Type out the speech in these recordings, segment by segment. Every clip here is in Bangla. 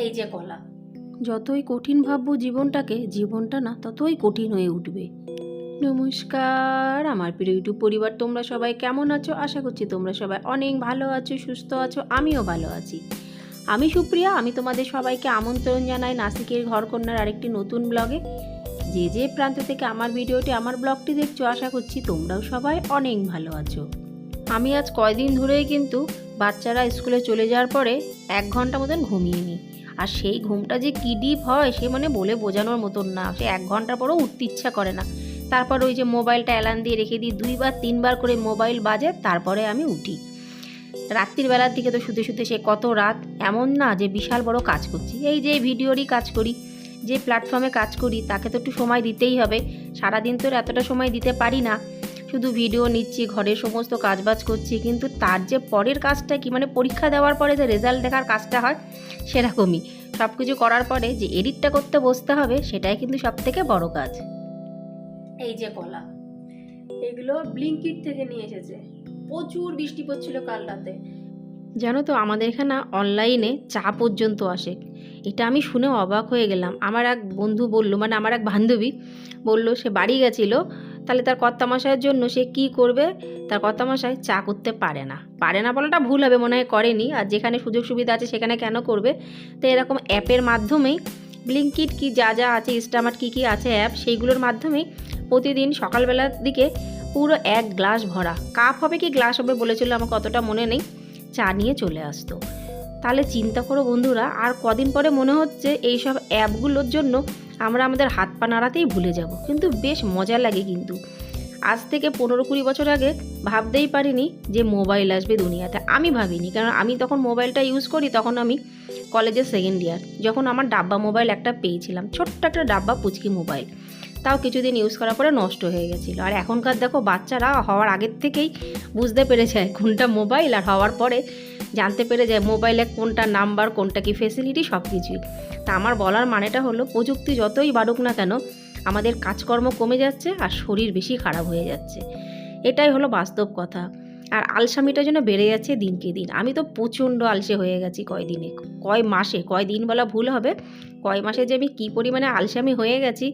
এই যে কলা। যতই কঠিন ভাববো জীবনটাকে, জীবনটা না ততই কঠিন হয়ে উঠবে। নমস্কার আমার প্রিয় ইউটিউব পরিবার, তোমরা সবাই কেমন আছো? আশা করছি তোমরা সবাই অনেক ভালো আছো, সুস্থ আছো। আমিও ভালো আছি। আমি সুপ্রিয়া, আমি তোমাদের সবাইকে আমন্ত্রণ জানাই নাসিকের ঘরকন্যার আরেকটি নতুন ব্লগে। যে যে প্রান্ত থেকে আমার ভিডিওটি, আমার ব্লগটি দেখছো, আশা করছি তোমরাও সবাই অনেক ভালো আছো। আমি আজ কয়দিন ধরেই কিন্তু বাচ্চারা স্কুলে চলে যাওয়ার পরে 1 ঘন্টা মতন ঘুমিয়ে নিই। আর সেই ঘুমটা যে কী ডিপ হয় সে মানে বলে বোঝানোর মতন না। সে 1 ঘন্টার পরেও উঠতে ইচ্ছা করে না। তারপর ওই যে মোবাইলটা অ্যালার্ম দিয়ে রেখে দিই, 2বার 3বার করে মোবাইল বাজে, তারপরে আমি উঠি। রাত্রির বেলার দিকে তো শুতে শুতে সে কত রাত, এমন না যে বিশাল বড় কাজ করছি। এই যে ভিডিওরই কাজ করি, যে প্ল্যাটফর্মে কাজ করি, তাকে তো একটু সময় দিতেই হবে। সারাদিন তো এতটা সময় দিতে পারি না। শুধু ভিডিও নিচ্ছি, ঘরের সমস্ত কাজবাজ করছি, কিন্তু তার যে পরের কাজটা কি, মানে পরীক্ষা দেওয়ার পরে যে রেজাল্ট দেখার কাজটা হয়, সেরকমই সব কিছু করার পরে যে এডিটটা করতে বসতে হবে, সেটাই কিন্তু সব থেকে বড় কাজ। এই যে কলা, এগুলো ব্লিঙ্কিট থেকে নিয়ে এসেছে। প্রচুর বৃষ্টি পড়ছিল কাল রাতে, জানো তো আমাদের এখানে অনলাইনে চা পর্যন্ত আসে। এটা আমি শুনে অবাক হয়ে গেলাম। আমার এক বন্ধু বলল, মানে আমার এক বান্ধবী বলল, সে বাড়ি গেছিলো, তাহলে তার কর্তামশাইয়ের জন্য সে কি করবে, তার কর্তামশাই চা করতে পারে না বলাটা ভুল হবে, মনে হয় করেনি। আর যেখানে সুযোগ সুবিধা আছে সেখানে কেন করবে। তো এরকম অ্যাপের মাধ্যমেই ব্লিঙ্কিট কি যা যা আছে, ইনস্টামার্ট কী কী আছে অ্যাপ, সেইগুলোর মাধ্যমেই প্রতিদিন সকালবেলার দিকে পুরো 1 গ্লাস ভরা, কাপ হবে কি গ্লাস হবে বলেছিল, আমার কতটা মনে নেই, চা নিয়ে চলে আসতো। তাহলে চিন্তা করো বন্ধুরা, আর কদিন পরে মনে হচ্ছে এইসব অ্যাপগুলোর জন্য আমরা আমাদের হাত পা নাড়াতেই ভুলে যাব। কিন্তু বেশ মজা লাগে। কিন্তু আজ থেকে 15-20 বছর আগে ভাবতেই পারিনি যে মোবাইল আসবে দুনিয়াতে। আমি ভাবিনি, কারণ আমি তখন মোবাইলটা ইউজ করি, তখন আমি কলেজের 2nd ইয়ার, যখন আমার ডাব্বা মোবাইল একটা পেয়েছিলাম, ছোট্ট একটা ডাব্বা পুচকি মোবাইল। তাও কিছুদিন ইউজ করার পরে নষ্ট হয়ে গেছিলো। আর এখনকার দেখো বাচ্চারা হওয়ার আগের থেকেই বুঝতে পেরে যায় কোনটা মোবাইল, আর হওয়ার পরে জানতে পেরে যায় মোবাইলে কোনটা নাম্বার, কোনটা কি ফেসিলিটি, সব কিছুই। তা আমার বলার মানেটা হলো, প্রযুক্তি যতই বাড়ুক না কেন, আমাদের কাজকর্ম কমে যাচ্ছে আর শরীর বেশি খারাপ হয়ে যাচ্ছে। এটাই হলো বাস্তব কথা। আর আলসামিটা যেন বেড়ে যাচ্ছে দিনকে দিন। আমি তো প্রচণ্ড আলসে হয়ে গেছি কয়দিনে, কয়দিন বলা ভুল হবে, কয় মাসে যে আমি কী পরিমাণে আলসামি হয়ে গেছি।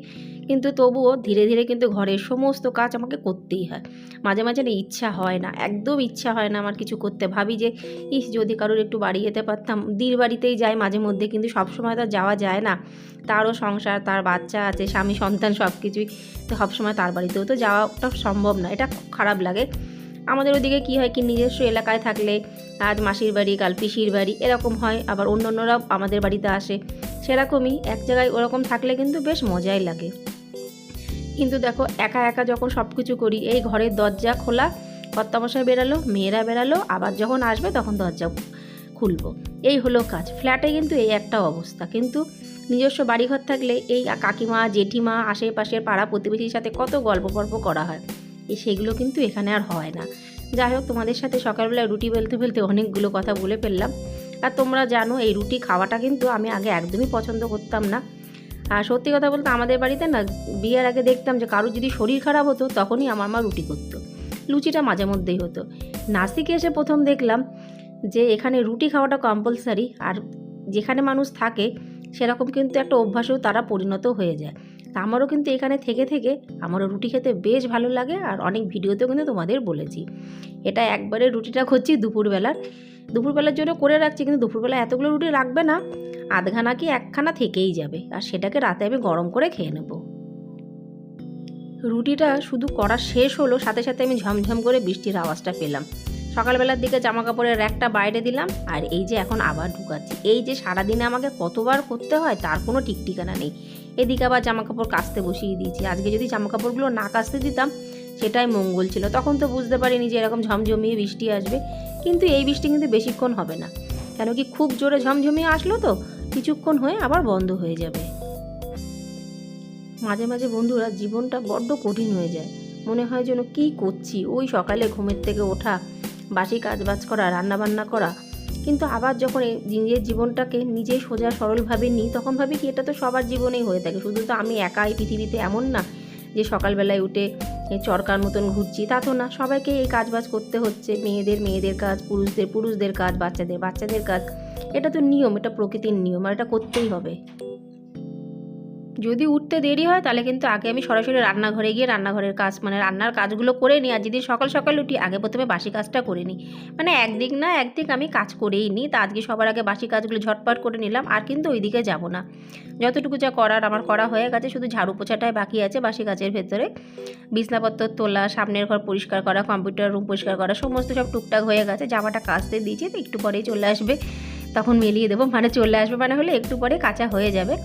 কিন্তু তবুও ধীরে ধীরে কিন্তু ঘরের সমস্ত কাজ আমাকে করতেই হয়। মাঝে মাঝে না ইচ্ছা হয় না, একদম ইচ্ছা হয় না আমার কিছু করতে। ভাবি যে যদি কারোর একটু বাড়ি যেতে পারতাম। দির বাড়িতেই যাই মাঝে মধ্যে, কিন্তু সবসময় তো যাওয়া যায় না। তারও সংসার, তার বাচ্চা আছে, স্বামী সন্তান সব কিছুই, তো সবসময় তার বাড়িতেও তো যাওয়াটা সম্ভব না। এটা খুব খারাপ লাগে। আমাদের ওদিকে কী হয় কি, নিজস্ব এলাকায় থাকলে আজ মাসির বাড়ি, কাল পিসির বাড়ি, এরকম হয়। আবার অন্যান্যরাও আমাদের বাড়িতে আসে, সেরকমই এক জায়গায় ওরকম থাকলে কিন্তু বেশ মজাই লাগে। কিন্তু দেখো একা একা যখন সব কিছু করি, এই ঘরের দরজা খোলা, কর্তামশাই বেরালো, মেয়েরা বেরালো, আবার যখন আসবে তখন দরজা খুলবো, এই হলো কাজ। ফ্ল্যাটে কিন্তু এই একটা অবস্থা। কিন্তু নিজস্ব বাড়িঘর থাকলে এই কাকিমা, জেঠিমা, আশেপাশের পাড়া প্রতিবেশীর সাথে কত গল্প করা হয়, সেগুলো কিন্তু এখানে আর হয় না। যাই হোক, তোমাদের সাথে সকালবেলায় রুটি বেলতে বেলতে অনেকগুলো কথা বলে ফেললাম। আর তোমরা জানো এই রুটি খাওয়াটা কিন্তু আমি আগে একদমই পছন্দ করতাম না। আর সত্যি কথা বলতে আমাদের বাড়িতে না, বিয়ের আগে দেখতাম যে কারোর যদি শরীর খারাপ হতো তখনই আমার মা রুটি করতো, লুচিটা মাঝে মধ্যেই হতো। নাসিকে এসে প্রথম দেখলাম যে এখানে রুটি খাওয়াটা কম্পালসারি। আর যেখানে মানুষ থাকে সেরকম কিন্তু একটা অভ্যাসেও তারা পরিণত হয়ে যায়। তা আমারও কিন্তু এখানে থেকে থেকে আমারও রুটি খেতে বেশ ভালো লাগে। আর অনেক ভিডিওতেও কিন্তু তোমাদের বলেছি, এটা একবারে রুটিটা করছি দুপুরবেলার জন্য করে রাখছি। কিন্তু দুপুরবেলা এতগুলো রুটি রাখবে না, আধখানা কি একখানা থেকেই যাবে, আর সেটাকে রাতে আমি গরম করে খেয়ে নেব। রুটিটা শুধু করা শেষ হলো, সাথে সাথে আমি ঝমঝম করে বৃষ্টির আওয়াজটা পেলাম। সকালবেলার দিকে জামা কাপড়ের র্যাকটা বাইরে দিলাম, আর এই যে এখন আবার ঢুকাচ্ছি। এই যে সারাদিনে আমাকে কতবার করতে হয় তার কোনো ঠিক ঠিকানা নেই। এদিকে আবার জামা কাপড় কাচতে বসিয়ে দিয়েছি। আজকে যদি জামা কাপড়গুলো না কাচতে দিতাম সেটাই মঙ্গল ছিল। তখন তো বুঝতে পারিনি যে এরকম ঝমঝমিয়ে বৃষ্টি আসবে। কিন্তু এই বৃষ্টি কিন্তু বেশিক্ষণ হবে না, কেন কি খুব জোরে ঝমঝমিয়ে আসলো তো কিছুক্ষণ হয়ে আবার বন্ধ হয়ে যাবে। মাঝে মাঝে বন্ধুরা জীবনটা বড্ড কঠিন হয়ে যায়। মনে হয় যেন কী করছি, ওই সকালে ঘুমের থেকে ওঠা, বাসি কাজবাজ করা, রান্নাবান্না করা। কিন্তু আবার যখন নিজের জীবনটাকে নিজেই সোজা সরলভাবে নিই, তখন ভাবি কি এটা তো সবার জীবনেই হয়ে থাকে। শুধু তো আমি একাই পৃথিবীতে, এমন না যে সকালবেলায় উঠে চরকার মতন ঘুরছি, তা তো না। সবাইকে এই কাজবাজ করতে হচ্ছে। মেয়েদের কাজ, পুরুষদের কাজ, বাচ্চাদের কাজ। এটা তো নিয়ম, এটা প্রকৃতির নিয়ম, আর এটা করতেই হবে। যদি উঠতে দেরি হয় তাহলে কিন্তু আগে আমি সরাসরি রান্নাঘরে গিয়ে রান্নাঘরের কাজ মানে রান্নার কাজগুলো করে নিই। আর যদি সকাল সকাল উঠি আগে প্রথমে বাসি কাজটা করে নিই, মানে একদিক না একদিক আমি কাজ করেই নিই। তা আজকে সবার আগে বাসি কাজগুলো ঝটপট করে নিলাম, আর কিন্তু ওইদিকে যাব না। যতটুকু যা করার আমার করা হয়ে গেছে, শুধু ঝাড়ু পোছাটাই বাকি আছে বাসি কাজের ভেতরে। বিছনাপত্র তোলা, সামনের ঘর পরিষ্কার করা, কম্পিউটার রুম পরিষ্কার করা, সমস্ত সব টুকটাক হয়ে গেছে। জামাটা কাচতে দিয়েছি, তো একটু পরেই চলে আসবে, তখন মেলিয়ে দেবো, মানে চলে আসবে মানে হলে একটু পরে কাঁচা হয়ে যাবে।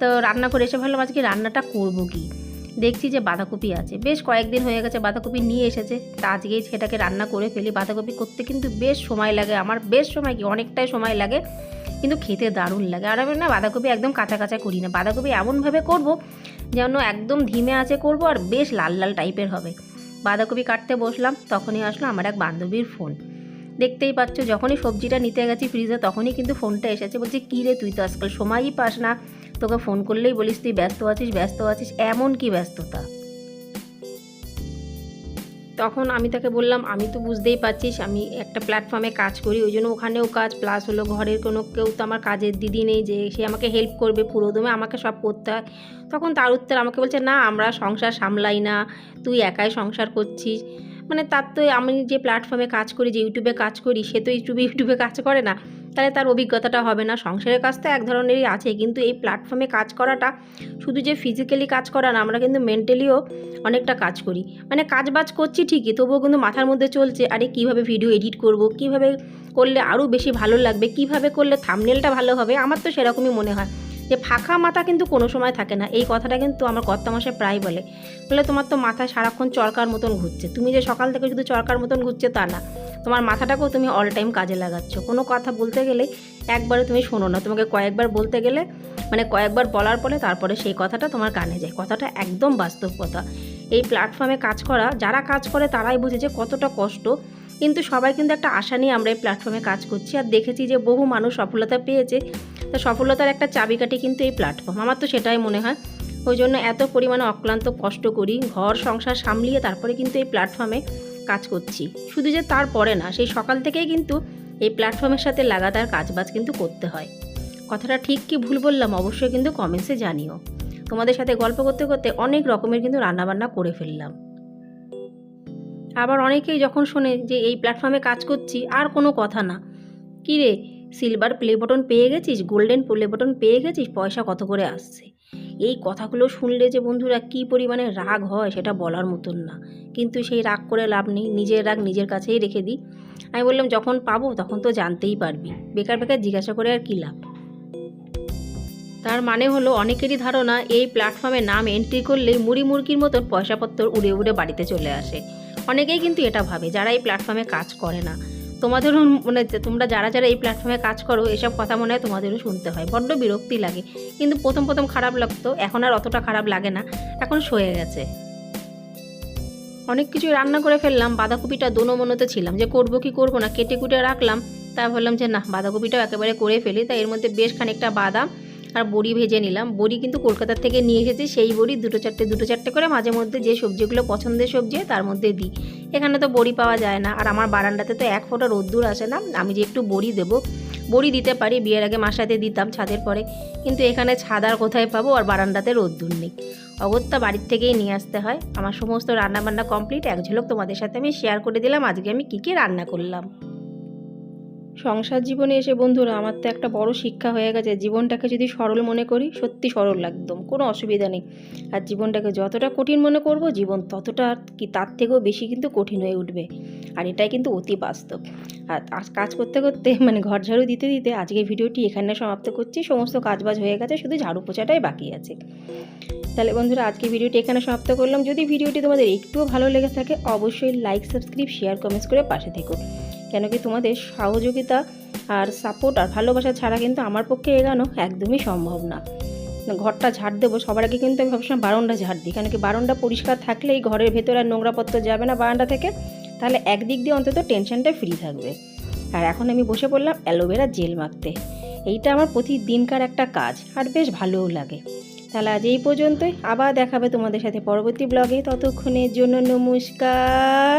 তো রান্না করে এসে ভাবলাম আজকে রান্নাটা করব কি, দেখছি যে বাঁধাকপি আছে, বেশ কয়েকদিন হয়ে গেছে বাঁধাকপি নিয়ে এসেছে, তা আজকেই সেটাকে রান্না করে ফেলি। বাঁধাকপি করতে কিন্তু বেশ সময় লাগে, আমার বেশ সময় কি অনেকটাই সময় লাগে, কিন্তু খেতে দারুণ লাগে। আর আমি না বাঁধাকপি একদম কাঁচা কাঁচা করি না, বাঁধাকপি এমনভাবে করব যেন একদম ধিমে আঁচে করব, আর বেশ লাল লাল টাইপের হবে। বাঁধাকপি কাটতে বসলাম, তখনই আসলো আমার এক বান্ধবীর ফোন। দেখতেই পাচ্ছ, যখনই সবজিটা নিতে গেছি ফ্রিজে তখনই কিন্তু ফোনটা এসেছে। বলছে কী রে, তুই তো আজকাল সময়ই পাস না, তোকে ফোন করলেই বলিস তুই ব্যস্ত আছিস ব্যস্ত আছিস, এমন কি ব্যস্ততা? তখন আমি তাকে বললাম আমি তো বুঝতেই পারছিস আমি একটা প্ল্যাটফর্মে কাজ করি, ওই জন্য ওখানেও কাজ, প্লাস হলো ঘরের কোনো কেউ তো আমার কাজের দিদি নেই যে সে আমাকে হেল্প করবে, পুরোদমে আমাকে সব করতে হয়। তখন তার উত্তর আমাকে বলছে না আমরা সংসার সামলাই না, তুই একাই সংসার করছিস। মানে তার তো আমি যে প্ল্যাটফর্মে কাজ করি, যে ইউটিউবে কাজ করি, সে তো ইউটিউবে কাজ করে না, তাহলে তার অভিজ্ঞতাটা হবে না। সংসারের কাজ তো এক ধরনেরই আছে, কিন্তু এই প্ল্যাটফর্মে কাজ করাটা শুধু যে ফিজিক্যালি কাজ করা না, আমরা কিন্তু মেন্টালিও অনেকটা কাজ করি। মানে কাজ বাজ করছি ঠিকই, তবুও কিন্তু মাথার মধ্যে চলছে আরে কীভাবে ভিডিও এডিট করব, কীভাবে করলে আরও বেশি ভালো লাগবে, কীভাবে করলে থাম্বনেলটা ভালো হবে। আমার তো সেরকমই মনে হয় যে ফাঁকা মাথা কিন্তু কোনো সময় থাকে না। এই কথাটা কিন্তু আমার কর্তামশাই প্রায় বলে তোমার তো মাথায় সারাক্ষণ চরকার মতন ঘুরছে, তুমি যে সকাল থেকে শুধু চরকার মতন ঘুরছে তা না, তোমার মাথাটাকেও তুমি অল টাইম কাজে লাগাচ্ছ। কোনো কথা বলতে গেলে একবারে তুমি শোনো না, তোমাকে কয়েকবার বলতে গেলে মানে কয়েকবার বলার পরে তারপরে সেই কথাটা তোমার কানে যায়। কথাটা একদম বাস্তব কথা। এই প্ল্যাটফর্মে কাজ করা, যারা কাজ করে তারাই বুঝে যে কতটা কষ্ট, কিন্তু সবাই কিন্তু একটা আশা নিয়ে আমরা এই প্ল্যাটফর্মে কাজ করছি। আর দেখেছি যে বহু মানুষ সফলতা পেয়েছে, তা সফলতার একটা চাবিকাঠি কিন্তু এই প্ল্যাটফর্ম, আমার তো সেটাই মনে হয়। ওই জন্য এত পরিমাণে অক্লান্ত কষ্ট করি, ঘর সংসার সামলিয়ে তারপরে কিন্তু এই প্ল্যাটফর্মে কাজ করছি। শুধু যে তারপরে না, সেই সকাল থেকেই কিন্তু এই প্ল্যাটফর্মের সাথে লাগাতার কাজবাজ কিন্তু করতে হয়। কথাটা ঠিক কি ভুল বললাম অবশ্যই কিন্তু কমেন্টসে জানিও। তোমাদের সাথে গল্প করতে করতে অনেক রকমের কিন্তু রান্নাবান্না করে ফেললাম। আবার অনেকেই যখন শোনে যে এই প্ল্যাটফর্মে কাজ করছি আর কোনো কথা না, কী রে সিলভার প্লে বাটন পেয়ে গেছিস, গোল্ডেন প্লে বাটন পেয়ে গেছিস, পয়সা কত করে আসছে। এই কথাগুলো শুনলে যে বন্ধুরা কী পরিমাণে রাগ হয় সেটা বলার মতন না, কিন্তু সেই রাগ করে লাভ নেই, নিজের রাগ নিজের কাছেই রেখে দিই। আমি বললাম যখন পাবো তখন তো জানতেই পারবি, বেকার বেকার জিজ্ঞাসা করে আর কী লাভ। তার মানে হলো অনেকেরই ধারণা এই প্ল্যাটফর্মে নাম এন্ট্রি করলেই মুড়ি মুরগির মতন পয়সাপত্র উড়ে উড়ে বাড়িতে চলে আসে। অনেকেই কিন্তু এটা ভাবে যারা এই প্ল্যাটফর্মে কাজ করে না। তোমাদেরও মানে তোমরা যারা যারা এই প্ল্যাটফর্মে কাজ করো এসব কথা মনে হয় তোমাদেরও শুনতে হয়, বড্ড বিরক্তি লাগে। কিন্তু প্রথম প্রথম খারাপ লাগতো, এখন আর অতটা খারাপ লাগে না, এখন সয়ে গেছে। অনেক কিছু রান্না করে ফেললাম, বাঁধাকপিটা দোনো-মনোতে ছিলাম যে করবো কি করবো না, কেটে কুটে রাখলাম। তা ভাবলাম যে না বাঁধাকপিটাও একেবারে করে ফেলি, তাই এর মধ্যে বেশ খানিকটা বাদাম আর বড়ি ভেজে নিলাম। বড়ি কিন্তু কলকাতার থেকে নিয়ে এসেছি, সেই বড়ি দুটো চারটে করে মাঝে মধ্যে যে সবজিগুলো পছন্দের সবজি তার মধ্যে দিই। এখানে তো বড়ি পাওয়া যায় না, আর আমার বারান্দাতে তো এক ফোঁটা রোদ্দুর আসে না, আমি যে একটু বড়ি দেবো, বড়ি দিতে পারি, বিয়ের আগে মাসাতে দিতাম ছাদের পরে, কিন্তু এখানে ছাদ আর কোথায় পাবো, আর বারান্দাতে রোদ্দুর নেই, অগত্যা বাড়ির থেকেই নিয়ে আসতে হয়। আমার সমস্ত রান্নাবান্না কমপ্লিট, এক ঝলক তোমাদের সাথে আমি শেয়ার করে দিলাম আজকে আমি কী কী রান্না করলাম। সংসার জীবনে এসে বন্ধুরা আমার তো একটা বড় শিক্ষা হয়ে গেছে, জীবনটাকে যদি সরল মনে করি, সত্যি সরল একদম কোনো অসুবিধা নেই। আর জীবনটাকে যতটা কঠিন মনে করব, জীবন ততটা কি তার থেকেও বেশি কিন্তু কঠিন হয়ে উঠবে। আর এটাই কিন্তু অতি বাস্তব। আর কাজ করতে করতে মানে ঘর ঝাড়ু দিতে দিতে আজকে ভিডিওটি এখানে সমাপ্ত করছি। সমস্ত কাজবাজ হয়ে গেছে, শুধু ঝাড়ু পোছাটাই বাকি আছে। তাহলে বন্ধুরা আজকে ভিডিওটি এখানে সমাপ্ত করলাম। যদি ভিডিওটি তোমাদের একটুও ভালো লেগে থাকে অবশ্যই লাইক, সাবস্ক্রাইব, শেয়ার, কমেন্টস করে পাশে থেকো। কেন কি তোমাদের সহযোগিতা আর সাপোর্ট আর ভালোবাসা ছাড়া কিন্তু আমার পক্ষে এগোনো একদমই সম্ভব না। ঘরটা ঝাড় দেবো সবার আগে কিন্তু আমি ভাবছিলাম বারান্দা ঝাড় দিই, কেন কি বারান্দা পরিষ্কার থাকলেই ঘরের ভেতরে আর নোংরাপত্র যাবে না বারান্দা থেকে, তাহলে একদিক দিয়ে অন্তত টেনশনটা ফ্রি থাকবে। আর এখন আমি বসে পড়লাম অ্যালোভেরা জেল মাখতে। এইটা আমার প্রতিদিনকার একটা কাজ, আর বেশ ভালোও লাগে। তাহলে আজ এই পর্যন্তই, আবার দেখাবে তোমাদের সাথে পরবর্তী ব্লগে। ততক্ষণের জন্য নমস্কার।